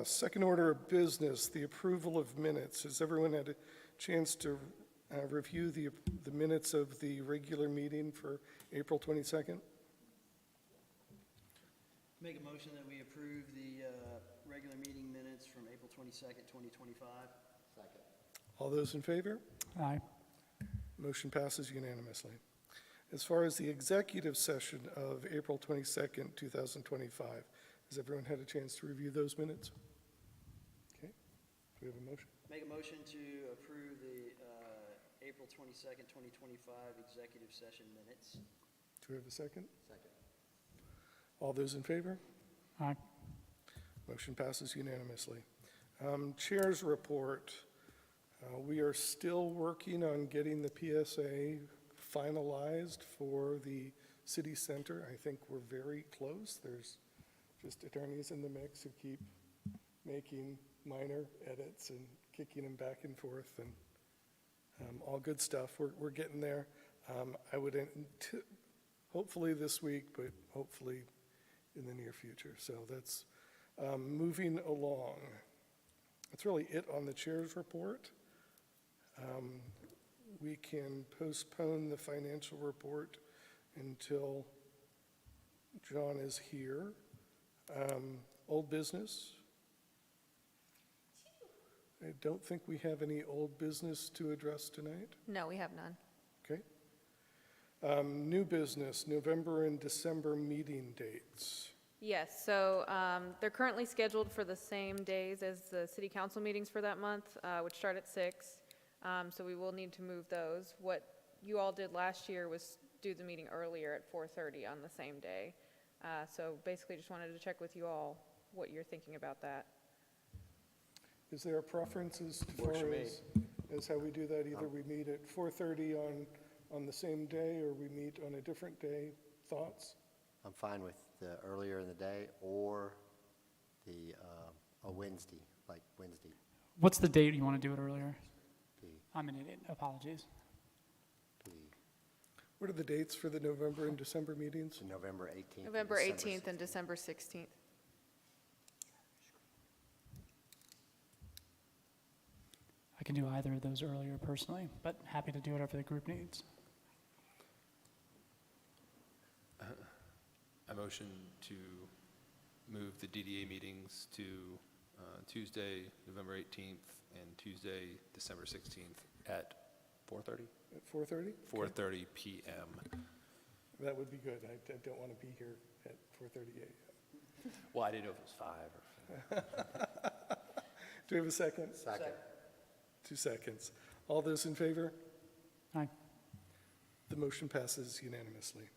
Second order of business, the approval of minutes. Has everyone had a chance to review the minutes of the regular meeting for April 22nd? Make a motion that we approve the regular meeting minutes from April 22nd, 2025. Second. All those in favor? Aye. Motion passes unanimously. As far as the executive session of April 22nd, 2025, has everyone had a chance to review those minutes? Okay, do we have a motion? Make a motion to approve the April 22nd, 2025 executive session minutes. Do we have a second? Second. All those in favor? Aye. Motion passes unanimously. Chair's report. We are still working on getting the PSA finalized for the city center. I think we're very close. There's just attorneys in the mix who keep making minor edits and kicking them back and forth, and all good stuff. We're getting there. I would hopefully this week, but hopefully in the near future. So that's moving along. That's really it on the chair's report. We can postpone the financial report until John is here. Old business. I don't think we have any old business to address tonight. No, we have none. Okay. New business, November and December meeting dates. Yes, so they're currently scheduled for the same days as the city council meetings for that month, which start at 6. So we will need to move those. What you all did last year was do the meeting earlier at 4:30 on the same day. So basically just wanted to check with you all what you're thinking about that. Is there a preference as far as how we do that? Either we meet at 4:30 on the same day, or we meet on a different day. Thoughts? I'm fine with the earlier in the day or the a Wednesday, like Wednesday. What's the date you want to do it earlier? The, I'm an idiot. Apologies. the, What are the dates for the November and December meetings? the November 18th. and November December 18th and December 16th. I can do either of those earlier personally, but happy to do whatever the group needs. I motion to move the DDA meetings to Tuesday, November 18th, and Tuesday, December 16th at 4:30? At 4:30? 4:30 p.m. That would be good. I don't want to be here at 4:38. Well, I didn't know if it was 5 or... Do we have a second? Second. 2 seconds. All those in favor? Aye. The motion passes unanimously.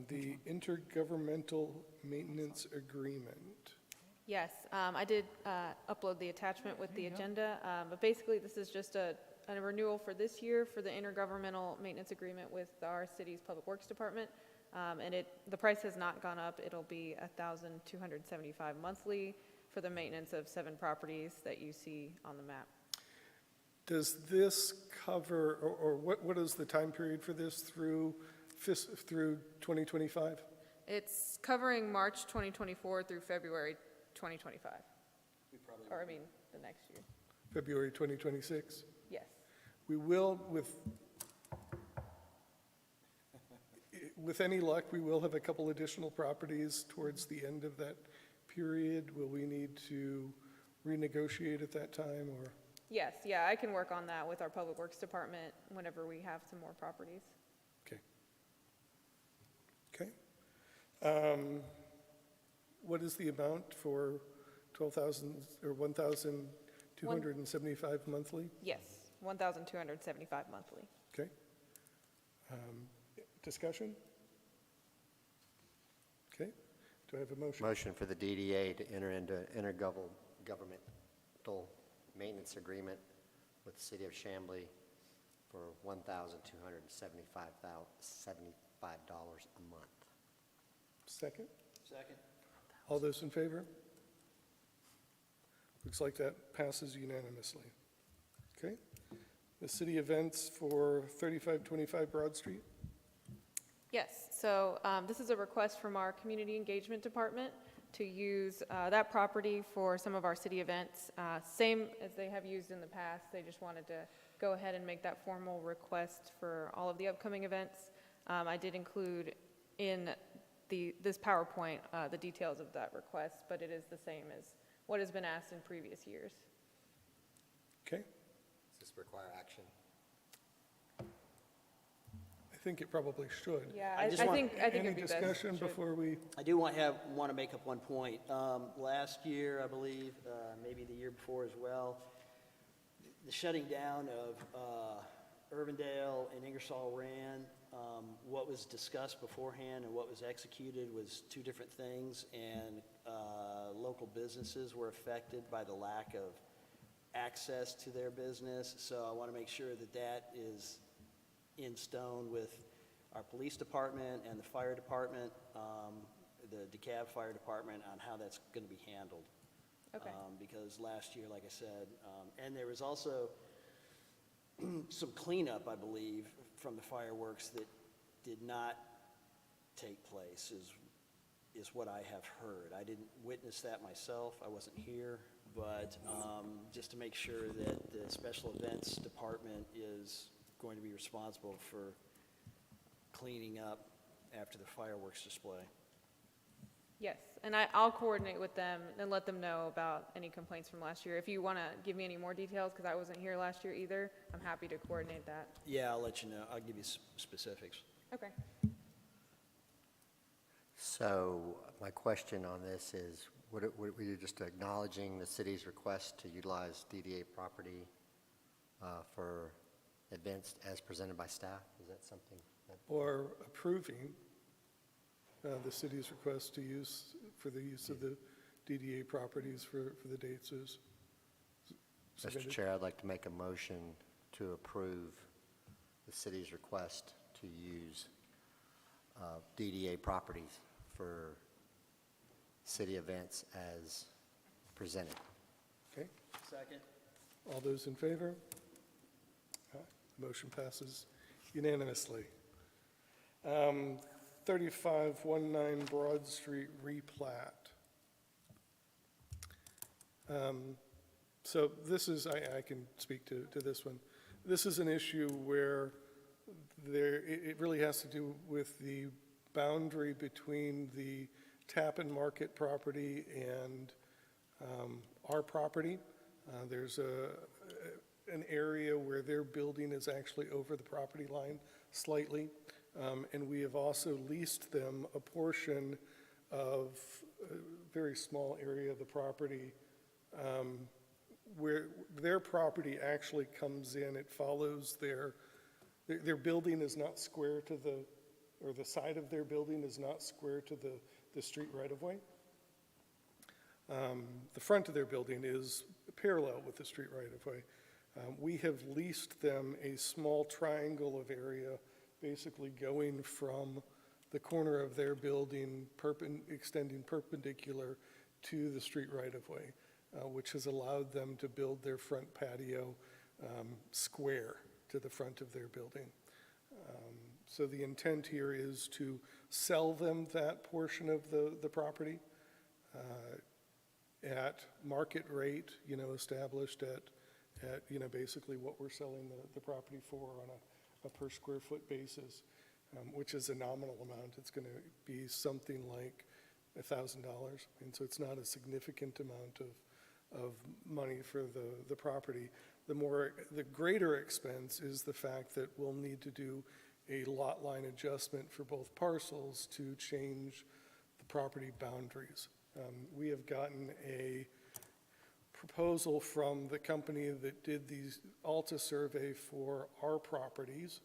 The intergovernmental maintenance agreement. Yes, I did upload the attachment with the agenda, but basically this is just a renewal for this year for the intergovernmental maintenance agreement with our city's Public Works Department, and the price has not gone up. It'll be $1,275 monthly for the maintenance of 7 properties that you see on the map. Does this cover, or what is the time period for this through 2025? It's covering March 2024 through February 2025, or I mean, the next year. February 2026? Yes. We will, with any luck, we will have a couple additional properties towards the end of that period. Will we need to renegotiate at that time, or? Yes, yeah, I can work on that with our Public Works Department whenever we have some more properties. Okay. What is the amount for 12,000 or 1,275 monthly? Yes, $1,275 monthly. Okay. Discussion? Okay. Do I have a motion? Motion for the DDA to enter into intergovernmental maintenance agreement with the city of Chamblee for $1,275 a month. Second? Second. All those in favor? Looks like that passes unanimously. Okay. The city events for 3525 Broad Street? Yes, so this is a request from our Community Engagement Department. to use that property for some of our city events. Same as they have used in the past, they just wanted to go ahead and make that formal request for all of the upcoming events. I did include in this PowerPoint the details of that request, but it is the same as what has been asked in previous years. Okay, Does this require action? I think it probably should. Yeah, I I just want- think it'd be best. Any discussion should. before we, I do want to make up one point. Last year, I believe, maybe the year before as well, the shutting down of Irvindale and Ingersoll Rand, what was discussed beforehand and what was executed was two different things, and local businesses were affected by the lack of access to their business. So I want to make sure that that is in stone with our police department and the fire department, the DeKalb Fire Department, on how that's going to be handled. Okay. Because last year, like I said, and there was also some cleanup, I believe, from the fireworks that did not take place, is what I have heard. I didn't witness that myself, I wasn't here, but just to make sure that the Special Events Department is going to be responsible for cleaning up after the fireworks display. Yes, and I'll coordinate with them and let them know about any complaints from last year. If you want to give me any more details, because I wasn't here last year either, I'm happy to coordinate that. Yeah, I'll let you know, I'll give you specifics. Okay. So my question on this is, were you just acknowledging the city's request to utilize DDA property for events as presented by staff? Is that something that? or approving the city's request to use, for the use of the DDA properties for the dates is Mr. submitted? Chair, I'd like to make a motion to approve the city's request to use DDA properties for city events as presented. Okay, Second? all those in favor? Motion passes unanimously. 3519 Broad Street replat. So this is, I can speak to this one. This is an issue where it really has to do with the boundary between the Tappan Market property and our property. There's an area where their building is actually over the property line slightly, and we have also leased them a portion of a very small area of the property where their property actually comes in. It follows their building is not square to or the side of their building is not square to the street right-of-way. The front of their building is parallel with the street right-of-way. We have leased them a small triangle of area, basically going from the corner of their building, extending perpendicular to the street right-of-way, which has allowed them to build their front patio square to the front of their building. So the intent here is to sell them that portion of the property at market rate, established at basically what we're selling the property for on a per square foot basis, which is a nominal amount. It's going to be something like $1,000. And so it's not a significant amount of money for the property. The greater expense is the fact that we'll need to do a lot line adjustment for both parcels to change the property boundaries. We have gotten a proposal from the company that did the Alta survey for our properties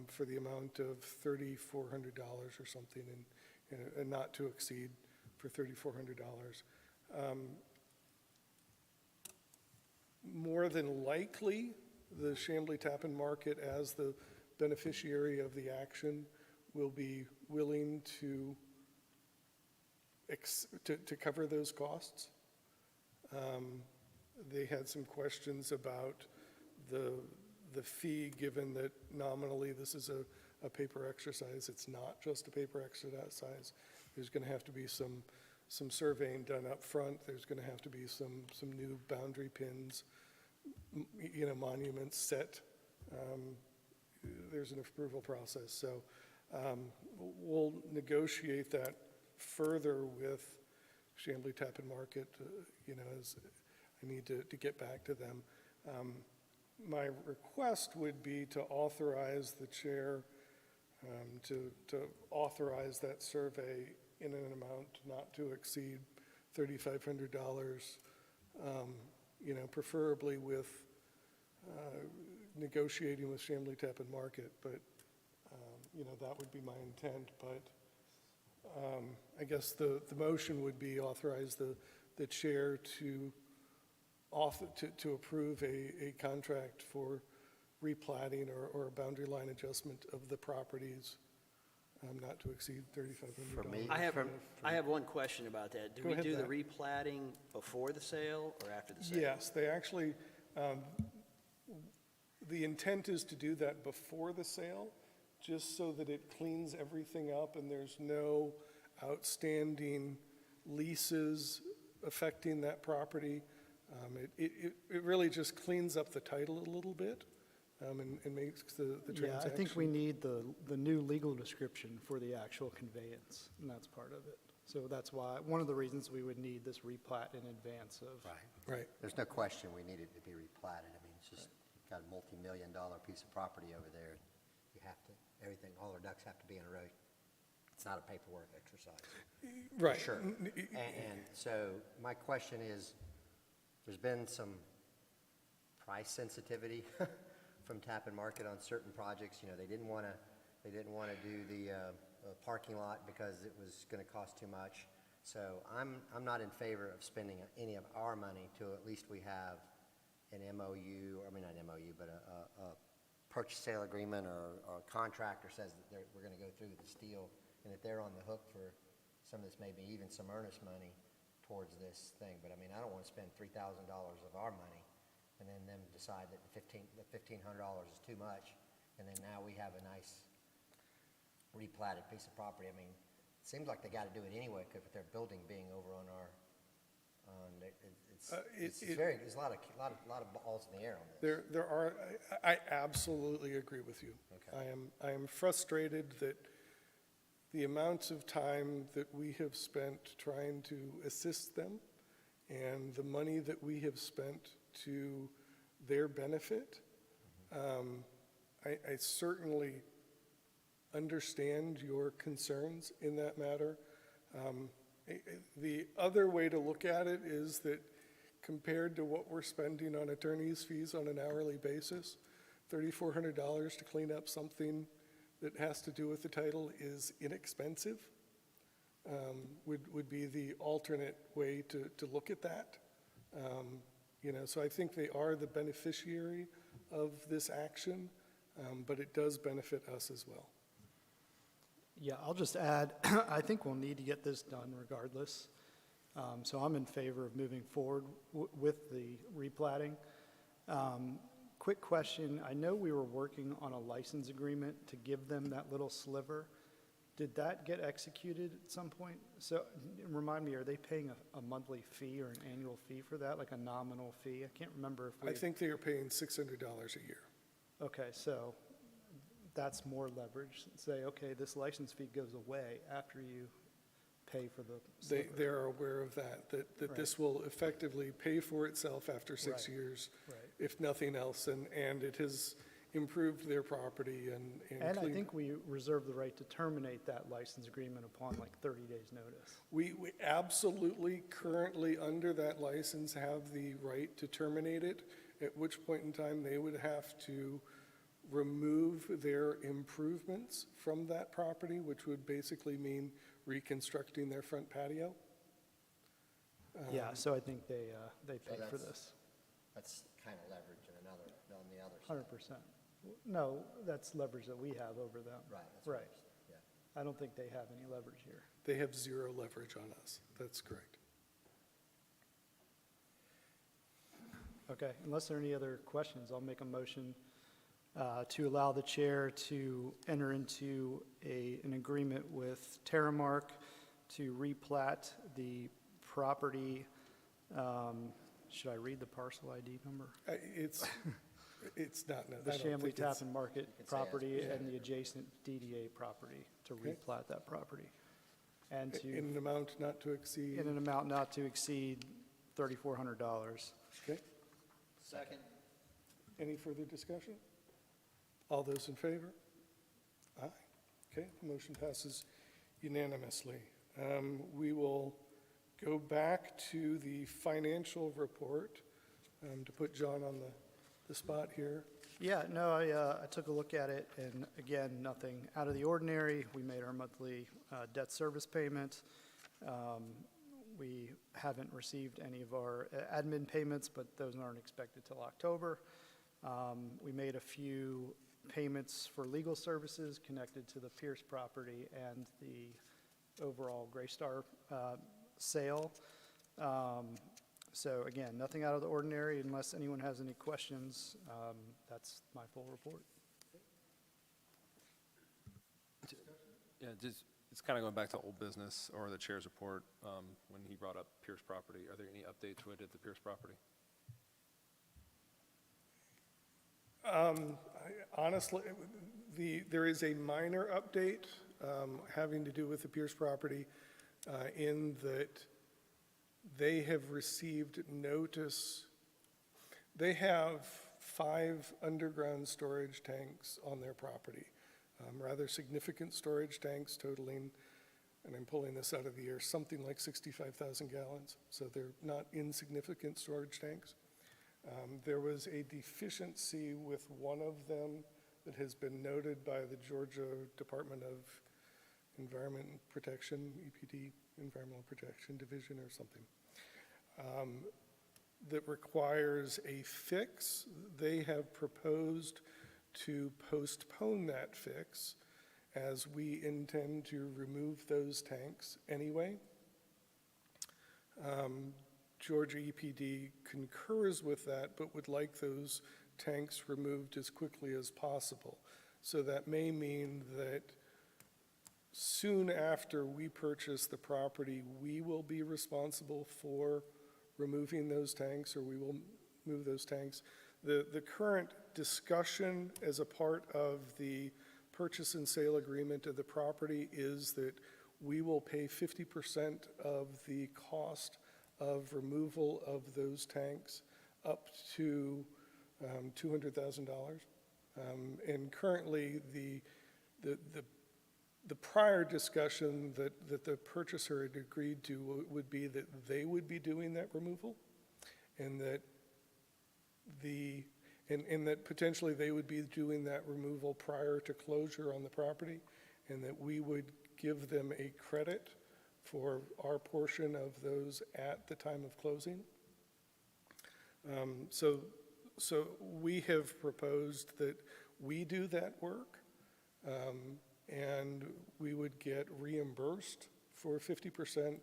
for the amount of $3,400 or something, and not to exceed for $3,400. More than likely, the Chamblee Tappan Market, as the beneficiary of the action, will be willing to cover those costs. They had some questions about the fee, given that nominally this is a paper exercise. It's not just a paper exercise. There's going to have to be some some surveying done up front. There's going to have to be some new boundary pins, monuments set. There's an approval process, so we'll negotiate that further with Chamblee Tappan Market, as I need to get back to them. My request would be to authorize the chair to authorize that survey in an amount not to exceed $3,500, preferably with negotiating with Chamblee Tappan Market, but, that would be my intent, but I guess the motion would be authorize the chair to approve a contract for replatting or a boundary line adjustment of the properties not to exceed $3,500. For me- I have one question about that. Do Go we ahead, do the Zach. replatting before the sale or after the sale? Yes, they actually, the intent is to do that before the sale, just so that it cleans everything up and there's no outstanding leases affecting that property. It really just cleans up the title a little bit and makes the Yeah, transaction. I think we need the new legal description for the actual conveyance, and that's part of it. So that's why, one of the reasons we would need this replat in advance of. Right. Right. There's no question we need it to be replatted. I mean, it's just, you've got a multi-million-dollar piece of property over there. You have to, everything, all our ducks have to be in a row. It's not a paperwork exercise. Right. Sure. And so my question is, there's been some price sensitivity from Tappan Market on certain projects. They didn't want to do the parking lot because it was going to cost too much. So I'm not in favor of spending any of our money till at least we have an MOU, I mean, not an MOU, but a purchase sale agreement or a contractor says that we're going to go through the deal and that they're on the hook for some of this, maybe even some earnest money towards this thing. But I mean, I don't want to spend $3,000 of our money and then them decide that the $1,500 is too much, and then now we have a nice replatted piece of property. I mean, it seems like they got to do it anyway, because with their building being over on our, it's very, there's a lot of balls in the air on this. There are, I absolutely agree with you. Okay. I am frustrated that the amounts of time that we have spent trying to assist them and the money that we have spent to their benefit, I certainly understand your concerns in that matter. The other way to look at it is that compared to what we're spending on attorney's fees on an hourly basis, $3,400 to clean up something that has to do with the title is inexpensive, would be the alternate way to look at that. So I think they are the beneficiary of this action, but it does benefit us as well. Yeah, I'll just add, I think we'll need to get this done regardless. So I'm in favor of moving forward with the replatting. Quick question, I know we were working on a license agreement to give them that little sliver. Did that get executed at some point? So remind me, are they paying a monthly fee or an annual fee for that, like a nominal fee? I can't remember if we. I think they are paying $600 a year. Okay, so that's more leverage. Say, okay, this license fee goes away after you pay for the sliver. They're aware of that this will effectively pay for itself after 6 Right. years, Right. if nothing else, and it has improved their property and And I cleaned- think we reserve the right to terminate that license agreement upon like 30 days' notice. We absolutely currently under that license have the right to terminate it, at which point in time they would have to remove their improvements from that property, which would basically mean reconstructing their front patio. Yeah, so I think they pay for that's- this, That's kind of leverage on the other side. 100%. No, that's leverage that we have over them. Right, that's what I'm Right. saying, yeah. I don't think they have any leverage here. They have zero leverage on us. That's correct. Okay, unless there are any other questions, I'll make a motion to allow the chair to enter into an agreement with Terramark to replat the property, should I read the parcel ID number? It's not, no, I The don't Chamblee think it's- Tappan Market property and the adjacent DDA property, to Okay. replat that property. And to, in an amount not to exceed, in an amount not to exceed $3,400. okay? Second. Any further discussion? All those in favor? Aye. Okay, motion passes unanimously. We will go back to the financial report to put John on the spot here. Yeah, no, I took a look at it, and again, nothing out of the ordinary. We made our monthly debt service payment. We haven't received any of our admin payments, but those aren't expected till October. We made a few payments for legal services connected to the Pierce property and the overall Graystar sale. So again, nothing out of the ordinary. Unless anyone has any questions, that's my full report. Yeah, just, it's kind of going back to old business or the chair's report, when he brought up Pierce property. Are there any updates related to Pierce property? Honestly, there is a minor update having to do with the Pierce property in that they have received notice. They have 5 underground storage tanks on their property, rather significant storage tanks totaling, and I'm pulling this out of the air, something like 65,000 gallons. So they're not insignificant storage tanks. There was a deficiency with one of them that has been noted by the Georgia Department of Environment Protection, EPD, Environmental Protection Division or something, that requires a fix. They have proposed to postpone that fix as we intend to remove those tanks anyway. Georgia EPD concurs with that, but would like those tanks removed as quickly as possible. So that may mean that soon after we purchase the property, we will be responsible for removing those tanks, or we will move those tanks. The current discussion as a part of the purchase and sale agreement of the property is that we will pay 50% of the cost of removal of those tanks up to $200,000. And currently, the prior discussion that the purchaser had agreed to would be that they would be doing that removal, and that and that potentially they would be doing that removal prior to closure on the property, and that we would give them a credit for our portion of those at the time of closing. So we have proposed that we do that work, and we would get reimbursed for 50%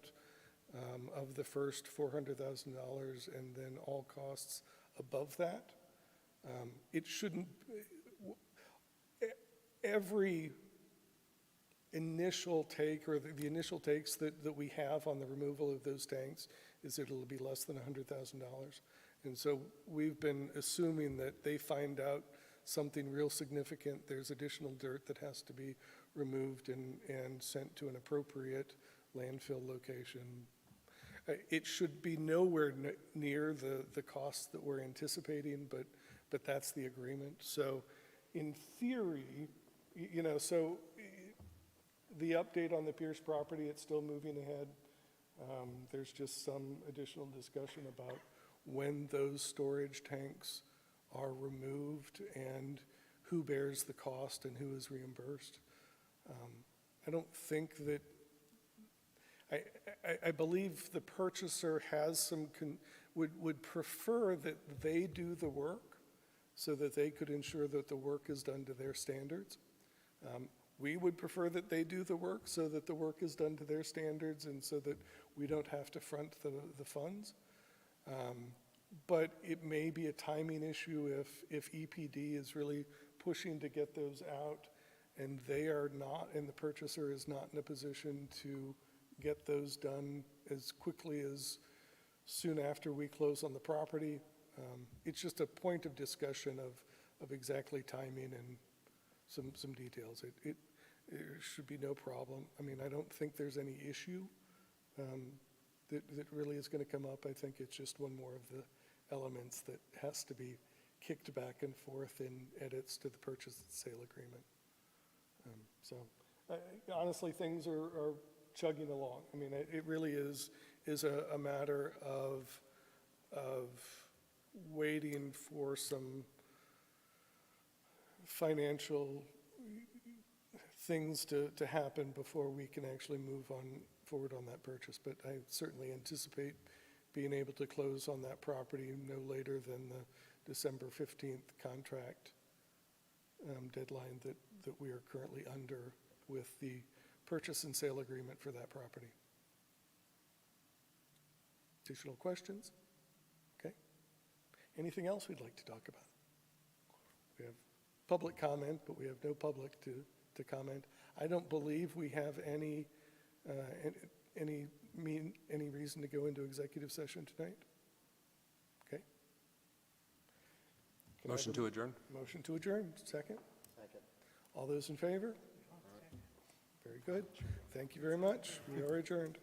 of the first $400,000, and then all costs above that. It shouldn't, every initial take, or the initial takes that we have on the removal of those tanks is that it'll be less than $100,000. And so we've been assuming that they find out something real significant, there's additional dirt that has to be removed and sent to an appropriate landfill location. It should be nowhere near the cost that we're anticipating, but that's the agreement. So in theory, so the update on the Pierce property, it's still moving ahead. There's just some additional discussion about when those storage tanks are removed and who bears the cost and who is reimbursed. I don't think that, I believe the purchaser has some, would prefer that they do the work so that they could ensure that the work is done to their standards. We would prefer that they do the work so that the work is done to their standards and so that we don't have to front the funds. But it may be a timing issue if EPD is really pushing to get those out and they are not, and the purchaser is not in a position to get those done as quickly as soon after we close on the property. It's just a point of discussion of exactly timing and some details. It should be no problem. I mean, I don't think there's any issue that really is going to come up. I think it's just one more of the elements that has to be kicked back and forth in edits to the purchase and sale agreement. So honestly, things are chugging along. I mean, it really is a matter of waiting for some financial things to happen before we can actually move forward on that purchase. But I certainly anticipate being able to close on that property no later than the December 15th contract deadline that we are currently under with the purchase and sale agreement for that property. Additional questions? Okay. Anything else we'd like to talk about? We have public comment, but we have no public to comment. I don't believe we have any reason to go into executive session tonight. Okay. Can I have Motion to adjourn? Motion to adjourn, second. Second. All those in favor? Very good. Thank you very much. We are adjourned.